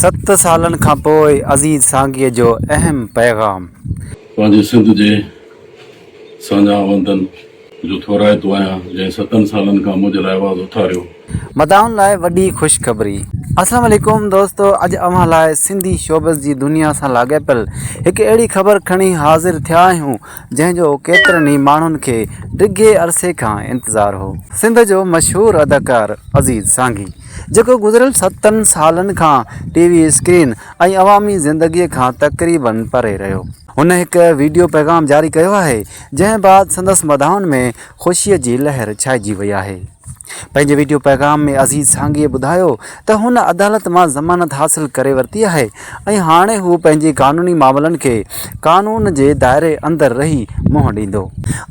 7 सालन खां पोइ अज़ीज़ सांघीअ जो अहम पैगाम। पंहिंजे सिंध जे साझा वतन जो थोराइतो आहियां जंहिं 7 सालनि खां मुंहिंजे लाइ आवाज़ उथारियो। मदाउनि लाइ वॾी ख़ुशख़बरी। अस्सलाम वालेकुम दोस्तो, अॼु अव्हां लाइ सिंधी शोबस जी दुनिया सां लाॻापियल हिकु अहिड़ी ख़बर खणी हाज़िर थिया आहियूं जंहिंजो केतिरनि ई माण्हुनि खे डिघे अरसे खां इंतज़ारु हो। सिंध जो मशहूरु अदाकार अज़ीज़ सांघी, जेको गुज़िरियल 7 सालनि खां टीवी स्क्रीन ऐं अवामी ज़िंदगीअ खां तक़रीबन परे रहियो। हुन हिकु वीडियो पैगाम जारी कयो आहे जंहिं बाद संदसि मदाउनि में ख़ुशीअ जी लहर छाइजी वई आहे। पंहिंजे वीडियो पैगाम में अज़ीज़ सांघीअ ॿुधायो त हुन अदालत मां ज़मानत हासिल करे वरिती आहे ऐं हाणे हू पंहिंजे क़ानूनी मामलनि खे क़ानून जे दायरे अंदरि रही मुंहुं ॾींदो।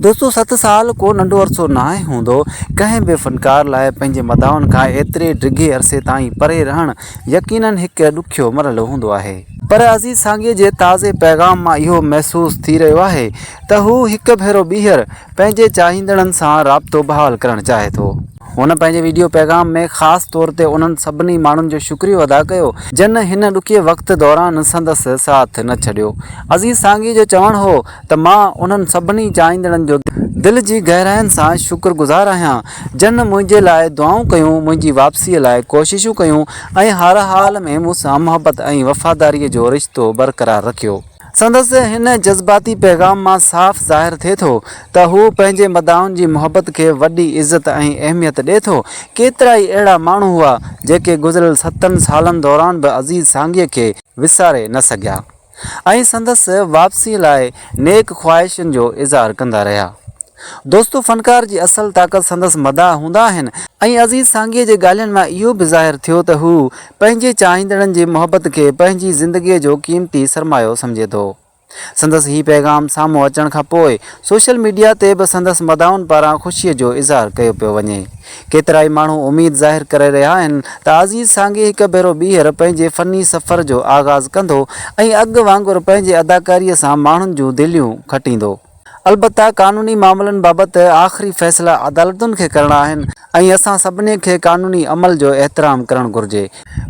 दोस्तो, 7 साल को नंढो अरसो नाहे हूंदो। कंहिं बि फ़नकार लाइ पंहिंजे मदाउनि खां एतिरे डिघे अरसे ताईं परे रहणु यकीनन हिकु ॾुखियो मरहलो हूंदो आहे। पर अज़ीज़ सांघीअ जे ताज़े पैगाम मां इहो महसूसु थी रहियो आहे त हू हिकु भेरो ॿीहर पंहिंजे चाहींदड़नि सां राब्तो बहाल करणु चाहे थो। हुन पंहिंजे वीडियो पैगाम में ख़ासि तौर ते उन्हनि सभिनी माण्हुनि जो शुक्रियो अदा कयो जिन हिन ॾुखिये वक़्त दौरान संदसि साथ न छॾियो। अज़ीज़ सांघी जो चवणु हो त मां उन्हनि सभिनी चाहींदड़नि जो दिलि जी गहराइनि सां शुक्रगुज़ार आहियां जिन मुंहिंजे लाइ दुआऊं कयूं, मुंहिंजी वापसीअ लाइ कोशिशूं कयूं ऐं हर हाल में मूंसां मोहबत ऐं वफ़ादारीअ जो रिश्तो बरक़रार रखियो। संदसि हिन जज़्बाती पैगाम मां साफ़ ज़ाहिर थिए थो त हू पंहिंजे मदाउनि जी मोहबत खे वॾी इज़त ऐं अहमियत ॾिए थो। केतिरा ई अहिड़ा माण्हू हुआ जेके गुज़िरियल 7 सालनि दौरान बि अज़ीज़ सांघीअ खे विसारे न सघिया ऐं संदसि वापसीअ लाइ नेक ख़्वाहिशुनि जो इज़हार कंदा रहिया। दोस्तो, फ़नकार जी असल ताक़त संदसि मदा हूंदा आहिनि ऐं अज़ीज़ सांघीअ जे ॻाल्हियुनि मां इहो बि ज़ाहिर थियो त हू पंहिंजे चाहींदड़नि जी मोहबत खे पंहिंजी ज़िंदगीअ जो क़ीमती सरमायो सम्झे थो। संदसि हीउ पैगाम साम्हूं अचण खां पोइ सोशल मीडिया ते बि संदसि मदाउनि पारां ख़ुशीअ जो इज़हार कयो पियो वञे। केतिरा ई माण्हू उमेद ज़ाहिर करे रहिया आहिनि त अज़ीज़ सांघी हिकु भेरो ॿीहर पंहिंजे फ़नी सफ़र जो आगाज़ कंदो ऐं अॻु वांगुरु पंहिंजे अदाकारीअ सां माण्हुनि जूं दिलियूं खटींदो। अलबत्ता क़ानूनी मामलनि बाबति आख़िरी फ़ैसिला अदालतुनि खे करणा आहिनि ऐं असां सभिनी खे क़ानूनी अमल जो एहतराम करणु घुरिजे।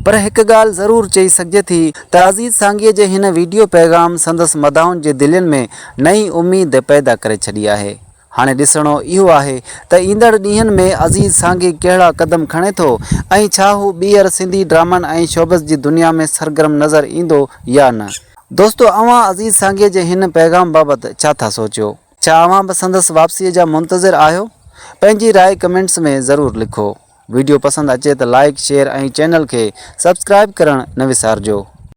पर हिकु ॻाल्हि ज़रूरु चई सघिजे थी त अज़ीज़ सांघीअ जे हिन वीडियो पैगाम संदसि मदाउनि जे दिलनि में नई उमेद पैदा करे छॾी आहे। हाणे ॾिसणो इहो आहे त ईंदड़ ॾींहंनि में अज़ीज़ सांघी कहिड़ा क़दम खणे थो ऐं छा हू ॿीहर सिंधी ड्रामनि ऐं शोबस जी दुनिया में सरगर्म नज़र ईंदो या न। दोस्तो, अव्हां अज़ीज़ सांघीअ जे हिन पैगाम बाबति छा था सोचियो? छा अव्हां बि संदसि वापसीअ जा मुंतज़िर आहियो? पंहिंजी राय कमेंट्स में ज़रूरु लिखो। वीडियो पसंदि अचे त लाइक, शेयर ऐं चैनल खे सब्सक्राइब करणु न विसारिजो।